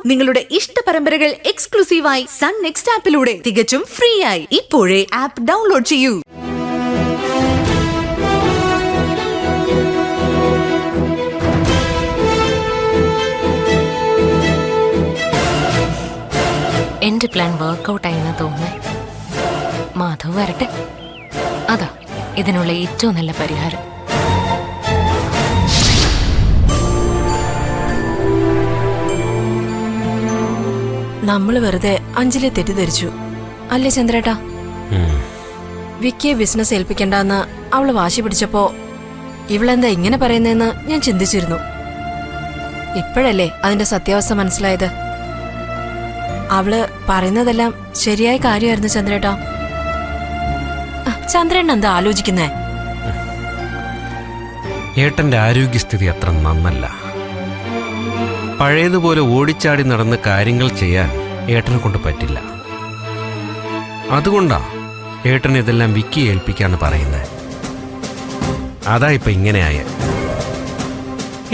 നിങ്ങളുടെ ഇഷ്ട പരമ്പരകൾ എക്സ്ക്ലൂസീവായി സൺ നെക്സ്റ്റ് ആപ്പിലൂടെ തികച്ചും ഫ്രീ ആയി ഇപ്പോഴേ ആപ്പ് ഡൗൺലോഡ് ചെയ്യൂ. എന്റെ പ്ലാൻ വർക്ക്ഔട്ട് ആയെന്ന് തോന്നുന്നു. മാധവ് വരട്ടെ, അതാ ഇതിനുള്ള ഏറ്റവും നല്ല പരിഹാരം. നമ്മള് വെറുതെ അഞ്ജലിയെ തെറ്റിദ്ധരിച്ചു അല്ലേ ചന്ദ്രേട്ടാ? വിക്കിയെ ബിസിനസ് ഏൽപ്പിക്കണ്ടെന്ന് അവള് വാശി പിടിച്ചപ്പോ ഇവളെന്താ ഇങ്ങനെ പറയുന്നതെന്ന് ഞാൻ ചിന്തിച്ചിരുന്നു. ഇപ്പോഴല്ലേ അതിന്റെ സത്യാവസ്ഥ മനസ്സിലായത്. അവള് പറയുന്നതെല്ലാം ശരിയായ കാര്യമായിരുന്നു ചന്ദ്രേട്ടാ. ചന്ദ്രൻ എന്താ ആലോചിക്കുന്നേ? ഏട്ടന്റെ ആരോഗ്യസ്ഥിതി അത്ര നന്നല്ല. പഴയതുപോലെ ഓടിച്ചാടി നടന്ന് കാര്യങ്ങൾ ചെയ്യാൻ ഏട്ടനെ കൊണ്ട് പറ്റില്ല. അതുകൊണ്ടാ ഏട്ടൻ ഇതെല്ലാം വിക്കി ഏൽപ്പിക്കാന്ന് പറയുന്നത്. അതാ ഇപ്പൊ ഇങ്ങനെയായ.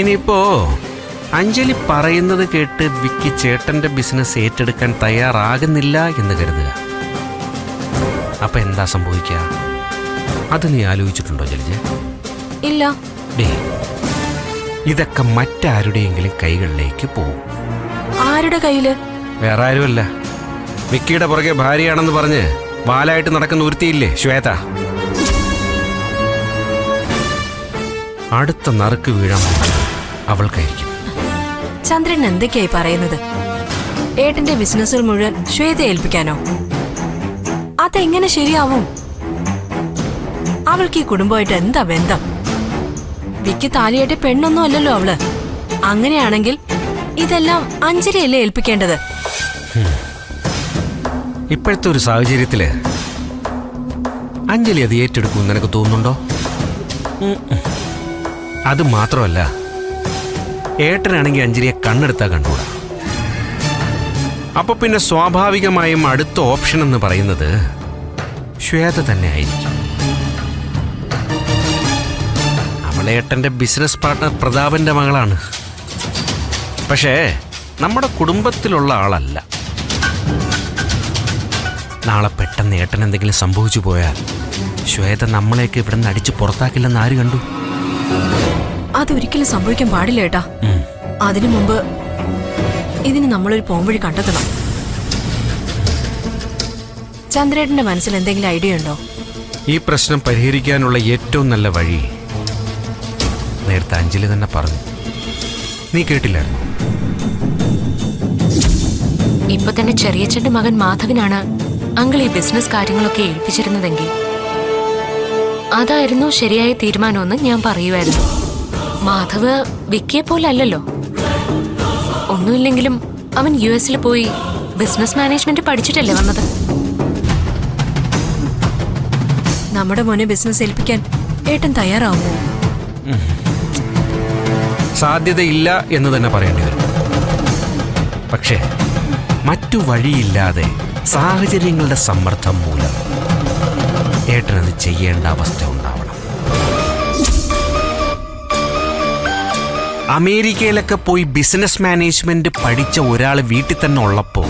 ഇനിയിപ്പോ അഞ്ജലി പറയുന്നത് കേട്ട് വിക്കി ചേട്ടന്റെ ബിസിനസ് ഏറ്റെടുക്കാൻ തയ്യാറാകുന്നില്ല എന്ന് കരുതുക. അപ്പൊ എന്താ സംഭവിക്കുക? അത് നീ ആലോചിച്ചിട്ടുണ്ടോ ജലജ? ഇല്ല. ഇതൊക്കെ മറ്റാരുടെയെങ്കിലും കൈകളിലേക്ക് പോകും. ആരുടെ കയ്യില്? വേറെ ആരുമല്ല, വിക്കിയുടെ പുറകെ ഭാര്യയാണെന്ന് പറഞ്ഞ് വാലായിട്ട് നടക്കുന്ന ഒരുത്തിയില്ലേ, ശ്വേത. അടുത്ത നറുക്ക് വീഴാൻ അവൾക്കായിരിക്കും. ചന്ദ്രൻ എന്തൊക്കെയായി പറയുന്നത്? ഏട്ടന്റെ ബിസിനസ്സുകൾ മുഴുവൻ ശ്വേത ഏൽപ്പിക്കാനോ? അതെങ്ങനെ ശരിയാവും? അവൾക്ക് ഈ കുടുംബമായിട്ട് എന്താ ബന്ധം? വിക്കി താലിയായിട്ട് പെണ്ണൊന്നും അല്ലല്ലോ അവള്. അങ്ങനെയാണെങ്കിൽ ഇതെല്ലാം അഞ്ജലിയല്ലേ ഏൽപ്പിക്കേണ്ടത്? ഇപ്പോഴത്തെ ഒരു സാഹചര്യത്തില് അഞ്ജലി അത് ഏറ്റെടുക്കും നിനക്ക് തോന്നുന്നുണ്ടോ? അത് മാത്രമല്ല, ഏട്ടനാണെങ്കിൽ അഞ്ജലിയെ കണ്ണെടുത്താ കണ്ടുകൂടാ. അപ്പൊ പിന്നെ സ്വാഭാവികമായും അടുത്ത ഓപ്ഷൻ എന്ന് പറയുന്നത് ശ്വേത തന്നെ ആയിരിക്കും. അവളേട്ടന്റെ ബിസിനസ് പാർട്ട്ണർ പ്രതാപന്റെ മകളാണ്. പക്ഷേ നമ്മുടെ കുടുംബത്തിലുള്ള ആളല്ല. നാളെ പെട്ടെന്ന് ഏട്ടൻ എന്തെങ്കിലും സംഭവിച്ചു പോയാൽ ശ്വേത നമ്മളെയൊക്കെ ഇവിടെ നിന്ന് അടിച്ച് പുറത്താക്കില്ലെന്ന് ആര് കണ്ടു? അതൊരിക്കലും സംഭവിക്കാൻ പാടില്ല ഏട്ടാ. അതിനു മുമ്പ് ഇതിന് നമ്മളൊരു പോംവഴി കണ്ടെത്തണം. ചന്ദ്രേട്ടന്റെ മനസ്സിൽ എന്തെങ്കിലും ഐഡിയ ഉണ്ടോ? ഈ പ്രശ്നം പരിഹരിക്കാനുള്ള ഏറ്റവും നല്ല വഴി നേരത്തെ അഞ്ജലി തന്നെ പറഞ്ഞു. നീ കേട്ടില്ലായിരുന്നു? ഇപ്പൊ തന്നെ ചെറിയച്ഛന്റെ മകൻ മാധവിനാണ് അങ്കിൾ ഈ ബിസിനസ് കാര്യങ്ങളൊക്കെ ഏൽപ്പിച്ചിരുന്നതെങ്കിൽ അതായിരുന്നു ശരിയായ തീരുമാനമെന്ന് ഞാൻ പറയുമായിരുന്നു. മാധവ് വിക്കിയെ പോലെ അല്ലല്ലോ. ഒന്നുമില്ലെങ്കിലും അവൻ US പോയി ബിസിനസ് മാനേജ്മെന്റ് പഠിച്ചിട്ടല്ലേ വന്നത്. നമ്മുടെ മോനെ ബിസിനസ് ഏൽപ്പിക്കാൻ ഏട്ടൻ തയ്യാറാവുമോ? സാധ്യതയില്ല എന്ന് തന്നെ പറയേണ്ടി വരും. പക്ഷേ മറ്റു വഴിയില്ലാതെ സാഹചര്യങ്ങളുടെ സമ്മർദ്ദം മൂലം ഏട്ടനത് ചെയ്യേണ്ട അവസ്ഥ ഉണ്ടാവണം. അമേരിക്കയിലൊക്കെ പോയി ബിസിനസ് മാനേജ്മെന്റ് പഠിച്ച ഒരാൾ വീട്ടിൽ തന്നെ ഉള്ളപ്പോ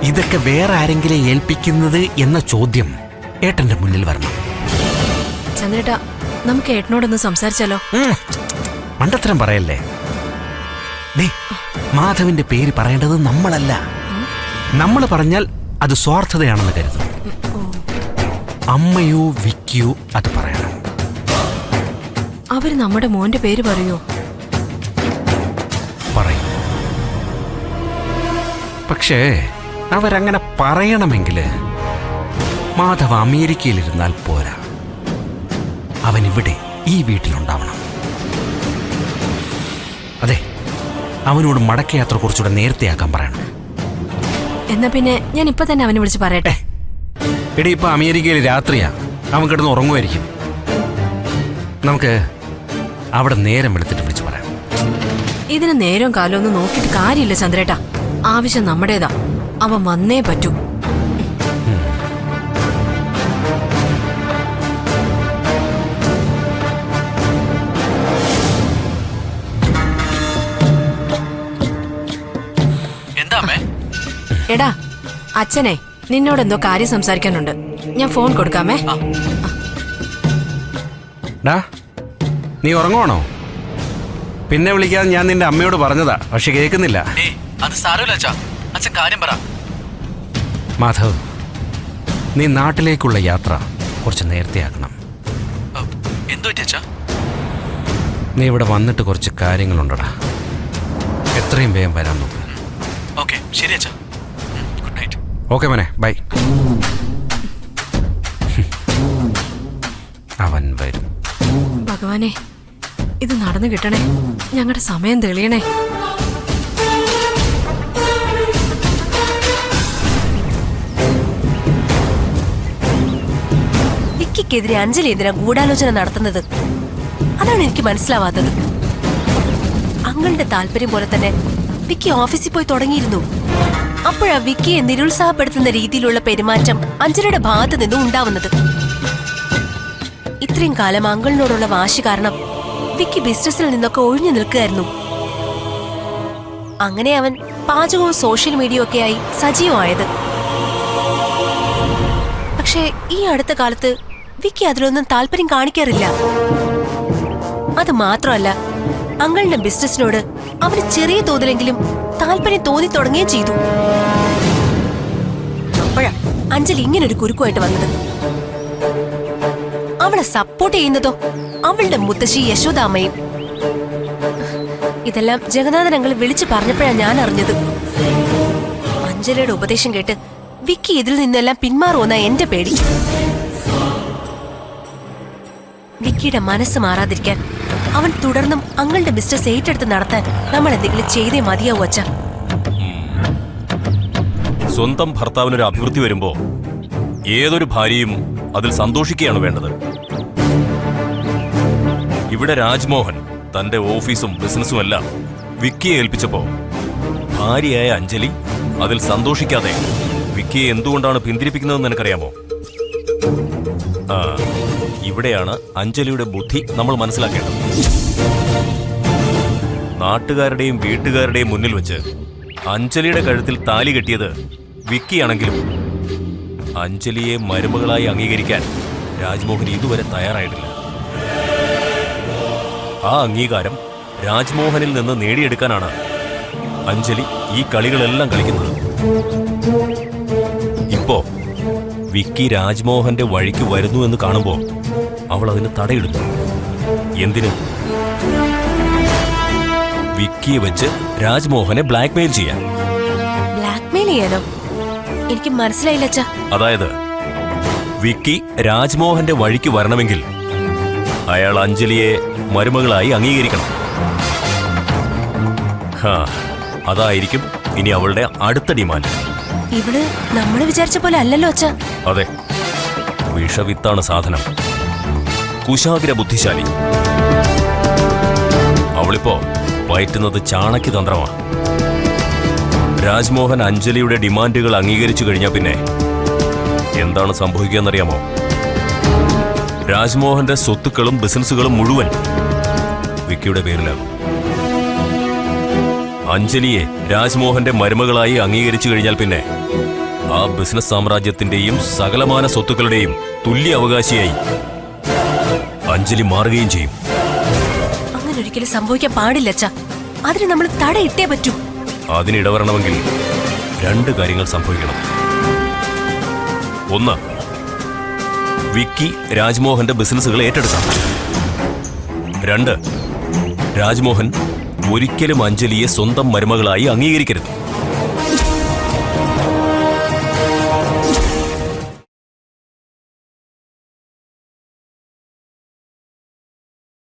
ഇതൊക്കെ വേറെ ആരെങ്കിലും ഏൽപ്പിക്കുന്നത് എന്ന ചോദ്യം ഏട്ടന്റെ മുന്നിൽ വരണം. ചന്ദ്രേട്ടാ, നമുക്ക് ഏട്ടനോടൊന്ന് സംസാരിച്ചാലോ? മണ്ടത്തരം പറയല്ലേ. മാധവിന്റെ പേര് പറയേണ്ടത് നമ്മളല്ല. നമ്മൾ പറഞ്ഞാൽ അത് സ്വാർത്ഥതയാണെന്ന് കരുതും. അമ്മയോ വിക്കിയോ അത് പറയണം. അവര് നമ്മുടെ മോന്റെ പേര് പറയോ? പറയും. പക്ഷേ അവരങ്ങനെ പറയണമെങ്കിൽ മാധവ് അമേരിക്കയിലിരുന്നാൽ പോരാ. അവൻ ഇവിടെ ഈ വീട്ടിലുണ്ടാവണം. അതെ, അവനോട് മടക്കയാത്ര കുറച്ചുകൂടെ നേരത്തെയാക്കാൻ പറയണം. എന്നാ പിന്നെ ഞാൻ ഇപ്പൊ തന്നെ അവനെ വിളിച്ച് പറയട്ടെ. എടി, ഇപ്പൊ അമേരിക്കയിൽ രാത്രിയാ. അവൻ കിടന്ന് ഉറങ്ങുമായിരിക്കും. നമുക്ക് അവിടെ നേരം എടുത്തിട്ട് വിളിച്ച് പറയാം. ഇതിന് നേരം കാലമൊന്നും നോക്കിയിട്ട് കാര്യമില്ല ചന്ദ്രേട്ടാ. ആവശ്യം നമ്മുടേതാ. അവൻ വന്നേ പറ്റൂ. എടാ അച്ഛനെ നിന്നോട് എന്തോ കാര്യം സംസാരിക്കാനുണ്ട്. ഞാൻ ഫോൺ കൊടുക്കാമേ. ഡാ നീ ഉറങ്ങുവാണോ? പിന്നെ വിളിക്കാൻ ഞാൻ നിന്റെ അമ്മയോട് പറഞ്ഞതാ, പക്ഷെ കേൾക്കുന്നില്ല. അത് സാരമില്ല അച്ഛാ, അച്ഛൻ കാര്യം പറ. മാധവ്, നീ നാട്ടിലേക്കുള്ള യാത്ര കുറച്ച് നേരത്തെ ആക്കണം. എന്തു പറ്റി അച്ഛാ? നീ ഇവിടെ വന്നിട്ട് കുറച്ച് കാര്യങ്ങളുണ്ടടാ. എത്രയും വേഗം വരാൻ നോക്ക്. ഓക്കെ ശരി അച്ഛാ. Good night. ഓക്കെ മോനെ, ബൈ. അവൻ വരും. ഭഗവാനെ, ഇത് നടന്നു കിട്ടണേ. ഞങ്ങളുടെ സമയം തെളിയണേ. വിക്കിക്കെതിരെ അഞ്ജലി എന്തിനാ ഗൂഢാലോചന നടത്തുന്നത്? അതാണ് എനിക്ക് മനസ്സിലാവാത്തത്. അങ്ങളുടെ താല്പര്യം പോലെ തന്നെ വിക്കി ഓഫീസിൽ പോയി തുടങ്ങിയിരുന്നു. അപ്പോഴാ വിക്കിയെ നിരുത്സാഹപ്പെടുത്തുന്ന രീതിയിലുള്ള പെരുമാറ്റം അഞ്ജലിയുടെ ഭാഗത്ത് നിന്നും ഉണ്ടാവുന്നത്. ഇത്രയും കാലം അങ്കിളിനോടുള്ള വാശി കാരണം വിക്കി ബിസിനസ്സിൽ നിന്നൊക്കെ ഒഴിഞ്ഞു നിൽക്കുകയായിരുന്നു. അങ്ങനെ അവൻ പാചകവും സോഷ്യൽ മീഡിയ ഒക്കെയായി സജീവമായത്. പക്ഷേ ഈ അടുത്ത കാലത്ത് വിക്കി അതിലൊന്നും താല്പര്യം കാണിക്കാറില്ല. അത് മാത്രമല്ല, അങ്കിളിന്റെ ബിസിനസിനോട് അവന് ചെറിയ തോതിലെങ്കിലും താല്പര്യം തോന്നി തുടങ്ങുകയും ചെയ്തു. അപ്പോഴാ അഞ്ജലി ഇങ്ങനൊരു കുരുക്കുമായിട്ട് വന്നത്. അവളെ സപ്പോർട്ട് ചെയ്യുന്നതോ അവളുടെ മുത്തശ്ശി യശോദാമ്മയും. ഇതെല്ലാം ജഗന്നാഥൻ അങ്കിൾ വിളിച്ചു പറഞ്ഞപ്പോഴാണ് ഞാൻ അറിഞ്ഞത്. അഞ്ജലിയുടെ ഉപദേശം കേട്ട് വിക്കി ഇതിൽ നിന്നെല്ലാം പിന്മാറുമെന്ന എന്റെ പേടി. വിക്കിയുടെ മനസ്സ് മാറാതിരിക്കാൻ അവൻ തുടർന്നും അങ്ങളുടെ ബിസിനസ് ഏറ്റെടുത്ത് നടത്താൻ നമ്മൾ എന്തെങ്കിലും ചെയ്തേ മതിയാവൂ അച്ഛാ. സ്വന്തം ഭർത്താവിനൊരു അഭിവൃദ്ധി വരുമ്പോ ഏതൊരു ഭാര്യയും അതിൽ സന്തോഷിക്കുകയാണ് വേണ്ടത്. ഇവിടെ രാജ്മോഹൻ തന്റെ ഓഫീസും ബിസിനസ്സും എല്ലാം വിക്കിയെ ഏൽപ്പിച്ചപ്പോ ഭാര്യയായ അഞ്ജലി അതിൽ സന്തോഷിക്കാതെ വിക്കിയെ എന്തുകൊണ്ടാണ് പിന്തിരിപ്പിക്കുന്നതെന്ന് നിനക്കറിയാമോ? ഇവിടെയാണ് അഞ്ജലിയുടെ ബുദ്ധി നമ്മൾ മനസ്സിലാക്കേണ്ടത്. നാട്ടുകാരുടെയും വീട്ടുകാരുടെയും മുന്നിൽ വെച്ച് അഞ്ജലിയുടെ കഴുത്തിൽ താലി കെട്ടിയത് വിക്കിയാണെങ്കിലും അഞ്ജലിയെ മരുമകളായി അംഗീകരിക്കാൻ രാജ്മോഹൻ ഇതുവരെ തയ്യാറായിട്ടില്ല. ആ അംഗീകാരം രാജ്മോഹനിൽ നിന്ന് നേടിയെടുക്കാനാണ് അഞ്ജലി ഈ കളികളെല്ലാം കളിക്കുന്നത്. ഇപ്പോ വിക്കി രാജ്മോഹന്റെ വഴിക്ക് വരുന്നു എന്ന് കാണുമ്പോൾ അവൾ അതിന് തടയിടുന്നു. എന്തിന്? വിക്കിയെ വെച്ച് രാജ്മോഹനെ ബ്ലാക്ക്മെയിൽ ചെയ്യാൻ. ബ്ലാക്ക്മെയിൽ ചെയ്യാനോ? എനിക്ക് മനസ്സിലായില്ല അച്ഛാ. അതായത് വിക്കി രാജ്മോഹന്റെ വഴിക്ക് വരണമെങ്കിൽ അയാൾ അഞ്ജലിയെ മരുമകളായി അംഗീകരിക്കണം. അതായിരിക്കും ഇനി അവളുടെ അടുത്ത ഡിമാൻഡ്. ഇവള് നമ്മൾ വിചാരിച്ച പോലെ അല്ലല്ലോ അച്ഛാ. അതെ, വിഷവിത്താണ് സാധനം. കുശാഗ്ര ബുദ്ധിശാലി. അവളിപ്പോ പയറ്റുന്നത് ചാണക്യ തന്ത്രമാണ്. രാജ്മോഹൻ അഞ്ജലിയുടെ ഡിമാൻഡുകൾ അംഗീകരിച്ചു കഴിഞ്ഞാൽ പിന്നെ എന്താണ് സംഭവിക്കുകയെന്നറിയാമോ? രാജ്മോഹന്റെ സ്വത്തുക്കളും ബിസിനസ്സുകളും മുഴുവൻ വിക്കിയുടെ പേരിലാകും. അഞ്ജലിയെ രാജ്മോഹന്റെ മരുമകളായി അംഗീകരിച്ചു കഴിഞ്ഞാൽ പിന്നെ ആ ബിസിനസ് സാമ്രാജ്യത്തിന്റെയും സകലമാന സ്വത്തുക്കളുടെയും തുല്യ അവകാശിയായി അഞ്ജലി മാറുകയും ചെയ്യും. അങ്ങനെ ഒരിക്കലും സംഭവിക്കാൻ പാടില്ല അച്ഛാ. അതിന് നമ്മൾ തടയിട്ടേ പറ്റൂ. അതിനിടവരണമെങ്കിൽ രണ്ട് കാര്യങ്ങൾ സംഭവിക്കണം. ഒന്ന്, വിക്കി രാജ്മോഹന്റെ ബിസിനസ്സുകൾ ഏറ്റെടുക്കണം. രണ്ട്, രാജ്മോഹൻ ഒരിക്കലും അഞ്ജലിയെ സ്വന്തം മരുമകളായി അംഗീകരിക്കരുത്.